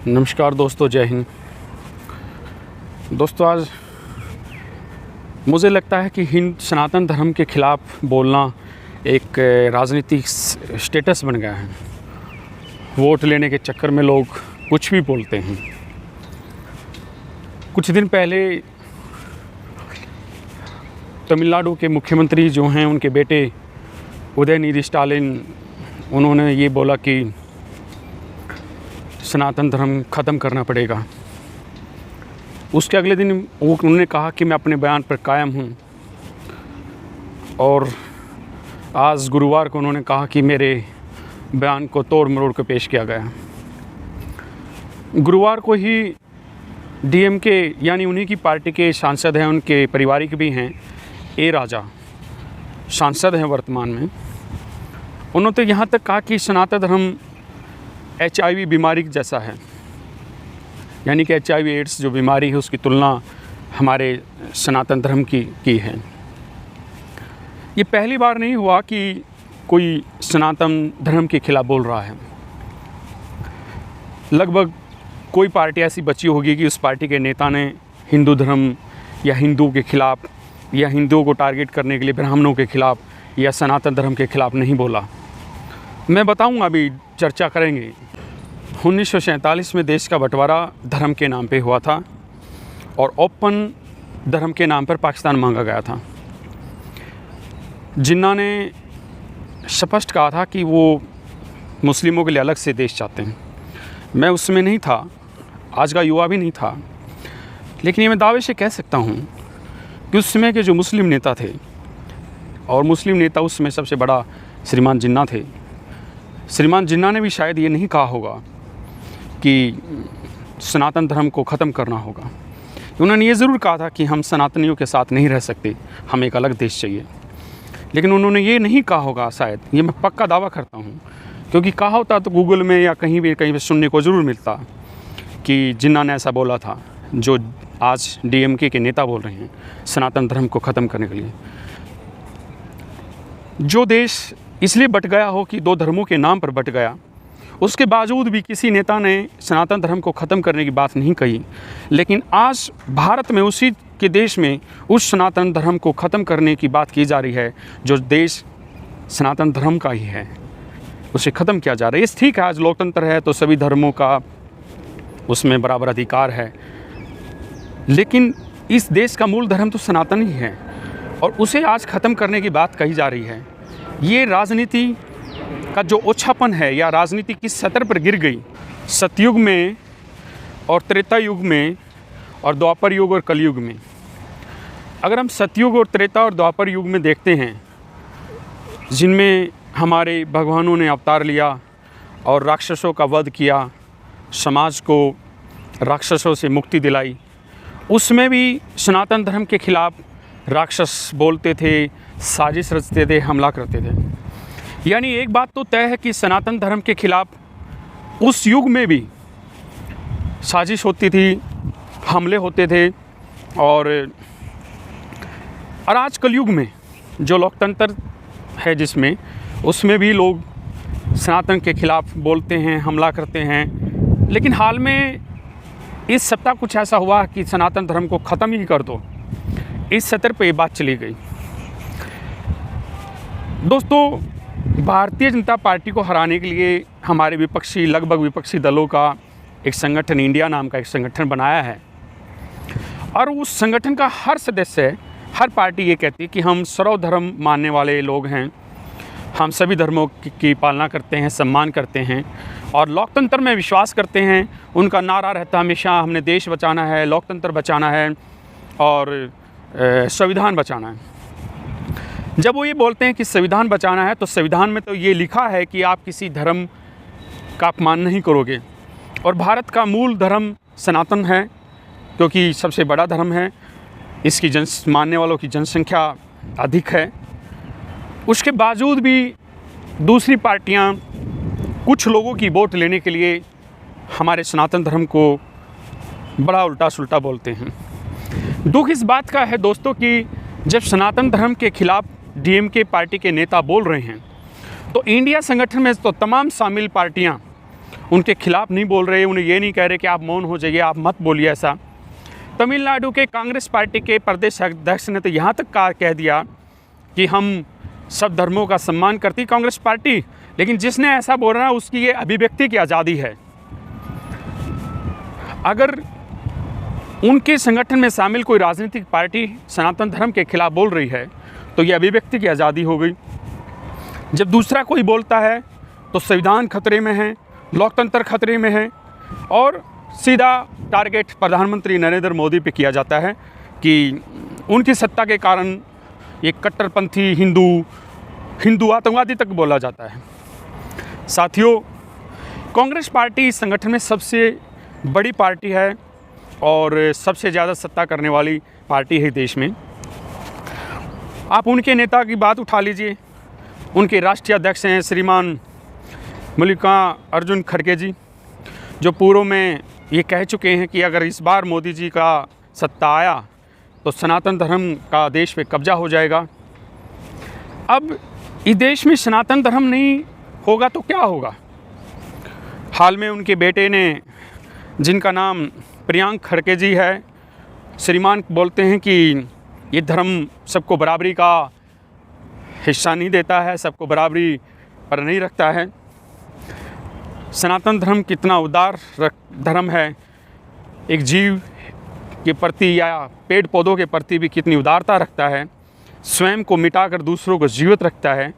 नमस्कार दोस्तों, जय हिंद। दोस्तों, आज मुझे लगता है कि हिंद सनातन धर्म के ख़िलाफ़ बोलना एक राजनीतिक स्टेटस बन गया है। वोट लेने के चक्कर में लोग कुछ भी बोलते हैं। कुछ दिन पहले तमिलनाडु के मुख्यमंत्री जो हैं, उनके बेटे उदयनिधि स्टालिन, उन्होंने ये बोला कि सनातन धर्म ख़त्म करना पड़ेगा। उसके अगले दिन उन्होंने कहा कि मैं अपने बयान पर कायम हूँ, और आज गुरुवार को उन्होंने कहा कि मेरे बयान को तोड़ मरोड़ कर पेश किया गया। गुरुवार को ही डीएमके यानी उन्हीं की पार्टी के सांसद हैं, उनके पारिवारिक भी हैं, ए राजा सांसद हैं वर्तमान में। उन्होंने तो यहाँ तक कहा कि सनातन धर्म HIV बीमारी जैसा है, यानी कि HIV एड्स जो बीमारी है उसकी तुलना हमारे सनातन धर्म की है। ये पहली बार नहीं हुआ कि कोई सनातन धर्म के खिलाफ बोल रहा है। लगभग कोई पार्टी ऐसी बची होगी कि उस पार्टी के नेता ने हिंदू धर्म या हिंदू के खिलाफ या हिंदुओं को टारगेट करने के लिए ब्राह्मणों के खिलाफ या सनातन धर्म के खिलाफ नहीं बोला। मैं बताऊंगा, अभी चर्चा करेंगे। 1947 में देश का बंटवारा धर्म के नाम पे हुआ था और ओपन धर्म के नाम पर पाकिस्तान मांगा गया था। जिन्ना ने स्पष्ट कहा था कि वो मुस्लिमों के लिए अलग से देश चाहते हैं। मैं उसमें नहीं था, आज का युवा भी नहीं था, लेकिन ये मैं दावे से कह सकता हूँ कि उस समय के जो मुस्लिम नेता थे, और मुस्लिम नेता उस समय सबसे बड़ा श्रीमान जिन्ना थे, श्रीमान जिन्ना ने भी शायद ये नहीं कहा होगा कि सनातन धर्म को ख़त्म करना होगा। उन्होंने ये ज़रूर कहा था कि हम सनातनियों के साथ नहीं रह सकते, हमें एक अलग देश चाहिए। लेकिन उन्होंने ये नहीं कहा होगा, शायद, ये मैं पक्का दावा करता हूँ, क्योंकि कहा होता तो गूगल में या कहीं भी सुनने को ज़रूर मिलता कि जिन्ना ने ऐसा बोला था, जो आज DMK के नेता बोल रहे हैं सनातन धर्म को ख़त्म करने के लिए। जो देश इसलिए बट गया हो कि दो धर्मों के नाम पर बट गया, उसके बावजूद भी किसी नेता ने सनातन धर्म को ख़त्म करने की बात नहीं कही। लेकिन आज भारत में, उसी के देश में, उस सनातन धर्म को ख़त्म करने की बात की जा रही है। जो देश सनातन धर्म का ही है, उसे ख़त्म किया जा रहा है। ये ठीक है, आज लोकतंत्र है तो सभी धर्मों का उसमें बराबर अधिकार है, लेकिन इस देश का मूल धर्म तो सनातन ही है, और उसे आज ख़त्म करने की बात कही जा रही है। ये राजनीति का जो ओछापन है, या राजनीति किस स्तर पर गिर गई, सतयुग में और त्रेता युग में और द्वापर युग और कलयुग में। अगर हम सतयुग और त्रेता और द्वापर युग में देखते हैं, जिनमें हमारे भगवानों ने अवतार लिया और राक्षसों का वध किया, समाज को राक्षसों से मुक्ति दिलाई, उसमें भी सनातन धर्म के खिलाफ राक्षस बोलते थे, साजिश रचते थे, हमला करते थे। यानी एक बात तो तय है कि सनातन धर्म के खिलाफ उस युग में भी साजिश होती थी, हमले होते थे, और आज कलयुग में जो लोकतंत्र है जिसमें, उसमें भी लोग सनातन के खिलाफ बोलते हैं, हमला करते हैं। लेकिन हाल में इस सप्ताह कुछ ऐसा हुआ कि सनातन धर्म को ख़त्म ही कर दो, इस स्तर पे ये बात चली गई। दोस्तों, भारतीय जनता पार्टी को हराने के लिए हमारे लगभग विपक्षी दलों का एक संगठन, इंडिया नाम का एक संगठन बनाया है, और उस संगठन का हर सदस्य, हर पार्टी ये कहती है कि हम सर्वधर्म मानने वाले लोग हैं, हम सभी धर्मों की पालना करते हैं, सम्मान करते हैं और लोकतंत्र में विश्वास करते हैं। उनका नारा रहता है हमेशा, हमने देश बचाना है, लोकतंत्र बचाना है और संविधान बचाना है। जब वो ये बोलते हैं कि संविधान बचाना है, तो संविधान में तो ये लिखा है कि आप किसी धर्म का अपमान नहीं करोगे, और भारत का मूल धर्म सनातन है, क्योंकि सबसे बड़ा धर्म है, इसकी मानने वालों की जनसंख्या अधिक है। उसके बावजूद भी दूसरी पार्टियां कुछ लोगों की वोट लेने के लिए हमारे सनातन धर्म को बड़ा उल्टा सुल्टा बोलते हैं। दुख इस बात का है दोस्तों कि जब सनातन धर्म के खिलाफ DMK पार्टी के नेता बोल रहे हैं, तो इंडिया संगठन में तो तमाम शामिल पार्टियां उनके खिलाफ नहीं बोल रहे, उन्हें ये नहीं कह रहे कि आप मौन हो जाइए, आप मत बोलिए ऐसा। तमिलनाडु के कांग्रेस पार्टी के प्रदेश अध्यक्ष ने तो यहाँ तक कह दिया कि हम सब धर्मों का सम्मान करती कांग्रेस पार्टी, लेकिन जिसने ऐसा बोलना है उसकी ये अभिव्यक्ति की आज़ादी है। अगर उनके संगठन में शामिल कोई राजनीतिक पार्टी सनातन धर्म के खिलाफ बोल रही है तो ये अभिव्यक्ति की आज़ादी हो गई। जब दूसरा कोई बोलता है तो संविधान खतरे में है, लोकतंत्र खतरे में है और सीधा टारगेट प्रधानमंत्री नरेंद्र मोदी पे किया जाता है कि उनकी सत्ता के कारण ये कट्टरपंथी हिंदू आतंकवादी तक बोला जाता है। साथियों, कांग्रेस पार्टी इस संगठन में सबसे बड़ी पार्टी है और सबसे ज़्यादा सत्ता करने वाली पार्टी है देश में। आप उनके नेता की बात उठा लीजिए। उनके राष्ट्रीय अध्यक्ष हैं श्रीमान मल्लिकार्जुन खड़गे जी, जो पूर्व में ये कह चुके हैं कि अगर इस बार मोदी जी का सत्ता आया तो सनातन धर्म का देश पे कब्जा हो जाएगा। अब इस देश में सनातन धर्म नहीं होगा तो क्या होगा? हाल में उनके बेटे ने, जिनका नाम प्रियांक खड़गे जी है, श्रीमान बोलते हैं कि ये धर्म सबको बराबरी का हिस्सा नहीं देता है, सबको बराबरी पर नहीं रखता है। सनातन धर्म कितना उदार धर्म है, एक जीव के प्रति या पेड़ पौधों के प्रति भी कितनी उदारता रखता है, स्वयं को मिटाकर दूसरों को जीवित रखता है,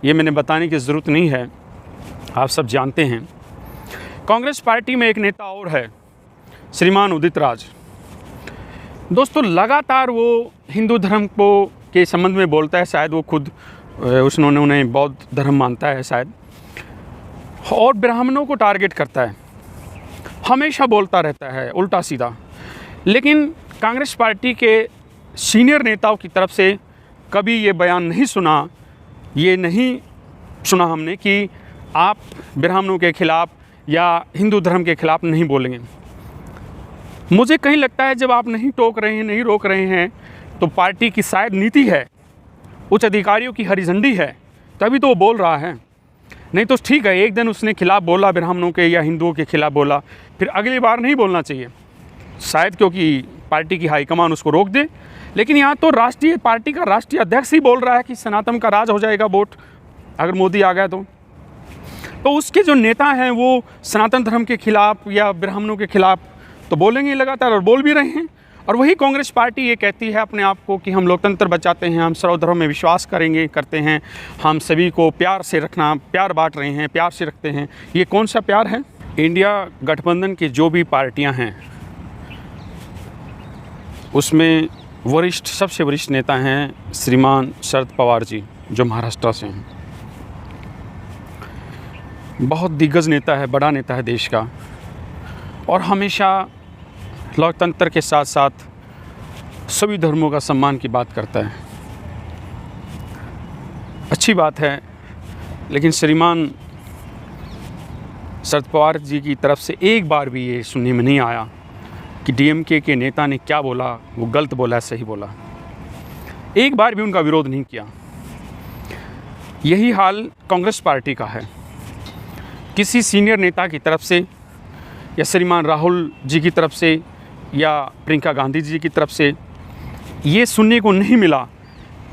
ये मैंने बताने की ज़रूरत नहीं है, आप सब जानते हैं। कांग्रेस पार्टी में एक नेता और है, श्रीमान उदित राज। दोस्तों, लगातार वो हिंदू धर्म को के संबंध में बोलता है, शायद वो खुद उन्हें बौद्ध धर्म मानता है शायद, और ब्राह्मणों को टारगेट करता है, हमेशा बोलता रहता है उल्टा सीधा। लेकिन कांग्रेस पार्टी के सीनियर नेताओं की तरफ से कभी ये बयान नहीं सुना, ये नहीं सुना हमने कि आप ब्राह्मणों के खिलाफ या हिंदू धर्म के खिलाफ नहीं बोलेंगे। मुझे कहीं लगता है जब आप नहीं टोक रहे हैं, नहीं रोक रहे हैं, तो पार्टी की शायद नीति है, उच्च अधिकारियों की हरी झंडी है, तभी तो वो बोल रहा है। नहीं तो ठीक है, एक दिन उसने खिलाफ बोला ब्राह्मणों के या हिंदुओं के खिलाफ बोला, फिर अगली बार नहीं बोलना चाहिए, शायद क्योंकि पार्टी की हाईकमान उसको रोक दे। लेकिन यहाँ तो राष्ट्रीय पार्टी का राष्ट्रीय अध्यक्ष ही बोल रहा है कि सनातन का राज हो जाएगा वोट अगर मोदी आ गया तो उसके जो नेता हैं वो सनातन धर्म के खिलाफ या ब्राह्मणों के खिलाफ तो बोलेंगे लगातार, और बोल भी रहे हैं। और वही कांग्रेस पार्टी ये कहती है अपने आप को कि हम लोकतंत्र बचाते हैं, हम सर्वधर्म में विश्वास करते हैं, हम सभी को प्यार से रखना, प्यार बांट रहे हैं, प्यार से रखते हैं। ये कौन सा प्यार है? इंडिया गठबंधन की जो भी पार्टियां हैं उसमें सबसे वरिष्ठ नेता हैं श्रीमान शरद पवार जी, जो महाराष्ट्र से हैं। बहुत दिग्गज नेता है, बड़ा नेता है देश का, और हमेशा लोकतंत्र के साथ साथ सभी धर्मों का सम्मान की बात करता है। अच्छी बात है, लेकिन श्रीमान शरद पवार जी की तरफ से एक बार भी ये सुनने में नहीं आया कि डीएमके के नेता ने क्या बोला, वो गलत बोला, सही बोला। एक बार भी उनका विरोध नहीं किया। यही हाल कांग्रेस पार्टी का है। किसी सीनियर नेता की तरफ से या श्रीमान राहुल जी की तरफ से या प्रियंका गांधी जी की तरफ से ये सुनने को नहीं मिला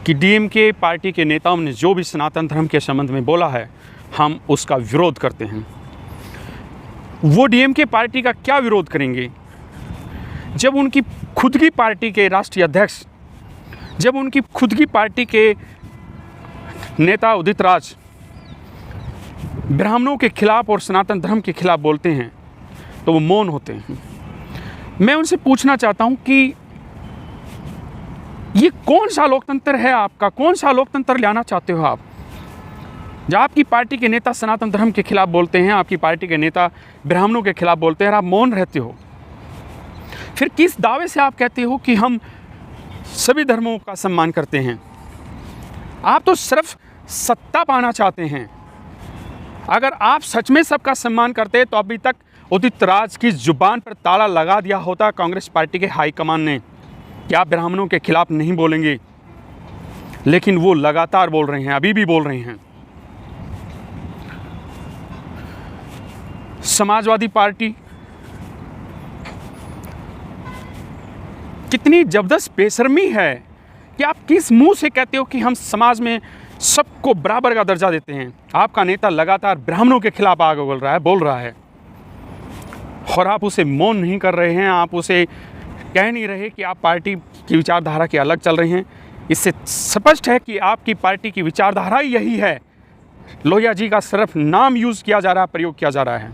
कि डीएमके पार्टी के नेताओं ने जो भी सनातन धर्म के संबंध में बोला है, हम उसका विरोध करते हैं। वो डीएमके पार्टी का क्या विरोध करेंगे जब उनकी खुद की पार्टी के राष्ट्रीय अध्यक्ष, जब उनकी खुद की पार्टी के नेता उदित राज ब्राह्मणों के खिलाफ और सनातन धर्म के खिलाफ बोलते हैं तो वो मौन होते हैं। मैं उनसे पूछना चाहता हूं कि ये कौन सा लोकतंत्र है आपका? कौन सा लोकतंत्र लाना चाहते हो आप? जब आपकी पार्टी के नेता सनातन धर्म के खिलाफ बोलते हैं, आपकी पार्टी के नेता ब्राह्मणों के खिलाफ बोलते हैं और आप मौन रहते हो, फिर किस दावे से आप कहते हो कि हम सभी धर्मों का सम्मान करते हैं? आप तो सिर्फ सत्ता पाना चाहते हैं। अगर आप सच में सबका सम्मान करते तो अभी तक उदित राज की जुबान पर ताला लगा दिया होता कांग्रेस पार्टी के हाईकमान ने कि आप ब्राह्मणों के खिलाफ नहीं बोलेंगे। लेकिन वो लगातार बोल रहे हैं, अभी भी बोल रहे हैं। समाजवादी पार्टी, कितनी जबरदस्त बेशर्मी है कि आप किस मुंह से कहते हो कि हम समाज में सबको बराबर का दर्जा देते हैं। आपका नेता लगातार ब्राह्मणों के खिलाफ आगे बोल रहा है और आप उसे मौन नहीं कर रहे हैं, आप उसे कह नहीं रहे कि आप पार्टी की विचारधारा के अलग चल रहे हैं। इससे स्पष्ट है कि आपकी पार्टी की विचारधारा ही यही है। लोहिया जी का सिर्फ नाम यूज़ किया जा रहा है, प्रयोग किया जा रहा है।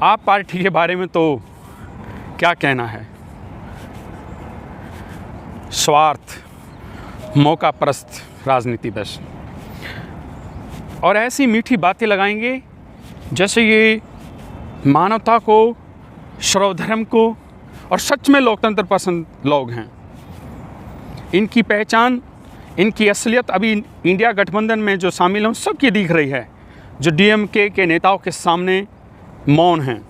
आप पार्टी के बारे में तो क्या कहना है? स्वार्थ, मौका परस्त राजनीति बस, और ऐसी मीठी बातें लगाएंगे जैसे ये मानवता को, सर्वधर्म को और सच में लोकतंत्र पसंद लोग हैं। इनकी पहचान, इनकी असलियत अभी इंडिया गठबंधन में जो शामिल हैं सबकी दिख रही है, जो डीएमके के नेताओं के सामने मौन हैं।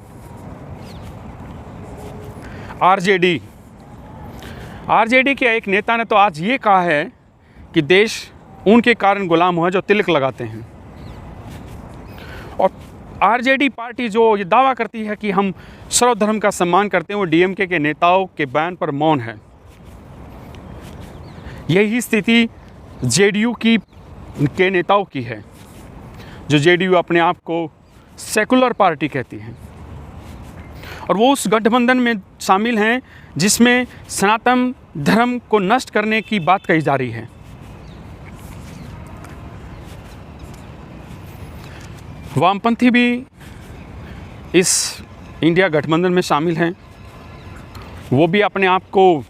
आरजेडी के एक नेता ने तो आज ये कहा है कि देश उनके कारण गुलाम हुआ जो तिलक लगाते हैं। और आरजेडी पार्टी जो ये दावा करती है कि हम सर्वधर्म का सम्मान करते हैं, वो डीएमके के नेताओं के बयान पर मौन है। यही स्थिति जेडीयू के नेताओं की है, जो जेडीयू अपने आप को सेकुलर पार्टी कहती है, और वो उस गठबंधन में शामिल हैं जिसमें सनातन धर्म को नष्ट करने की बात कही जा रही है। वामपंथी भी इस इंडिया गठबंधन में शामिल हैं। वो भी अपने आप को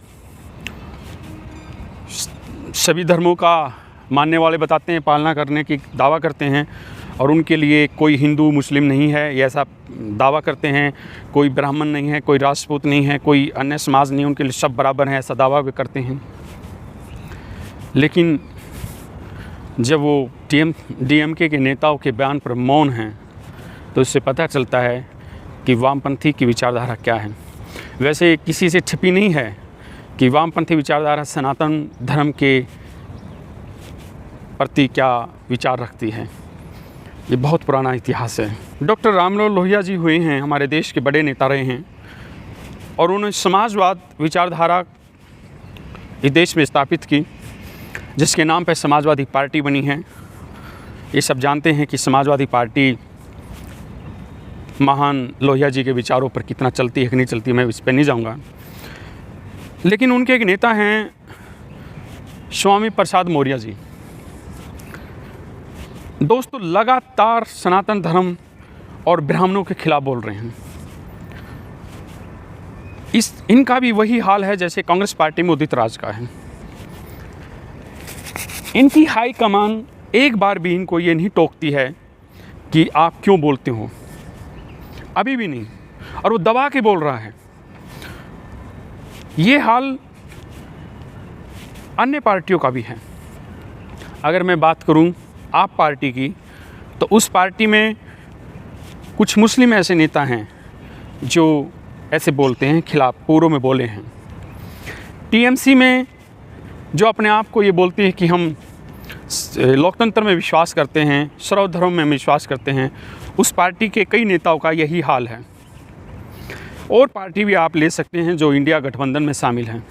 सभी धर्मों का मानने वाले बताते हैं, पालना करने की दावा करते हैं, और उनके लिए कोई हिंदू मुस्लिम नहीं है ये ऐसा दावा करते हैं। कोई ब्राह्मण नहीं है, कोई राजपूत नहीं है, कोई अन्य समाज नहीं, उनके लिए सब बराबर हैं, ऐसा दावा भी करते हैं। लेकिन जब वो डीएमके के नेताओं के बयान पर मौन हैं तो इससे पता चलता है कि वामपंथी की विचारधारा क्या है। वैसे किसी से छिपी नहीं है कि वामपंथी विचारधारा सनातन धर्म के प्रति क्या विचार रखती है। ये बहुत पुराना इतिहास है। डॉक्टर राममनोहर लोहिया जी हुए हैं, हमारे देश के बड़े नेता रहे हैं, और उन्होंने समाजवाद विचारधारा इस देश में स्थापित की, जिसके नाम पर समाजवादी पार्टी बनी है। ये सब जानते हैं कि समाजवादी पार्टी महान लोहिया जी के विचारों पर कितना चलती है कि नहीं चलती, मैं इस पर नहीं जाऊंगा। लेकिन उनके एक नेता हैं स्वामी प्रसाद मौर्य जी। दोस्तों, लगातार सनातन धर्म और ब्राह्मणों के खिलाफ बोल रहे हैं। इनका भी वही हाल है जैसे कांग्रेस पार्टी में उदित राज का है। इनकी हाई कमान एक बार भी इनको ये नहीं टोकती है कि आप क्यों बोलते हो, अभी भी नहीं, और वो दबा के बोल रहा है। ये हाल अन्य पार्टियों का भी है। अगर मैं बात करूं आप पार्टी की, तो उस पार्टी में कुछ मुस्लिम ऐसे नेता हैं जो ऐसे बोलते हैं, खिलाफ पूर्व में बोले हैं। टीएमसी में जो अपने आप को ये बोलती है कि हम लोकतंत्र में विश्वास करते हैं, सर्वधर्म में विश्वास करते हैं, उस पार्टी के कई नेताओं का यही हाल है। और पार्टी भी आप ले सकते हैं जो इंडिया गठबंधन में शामिल हैं।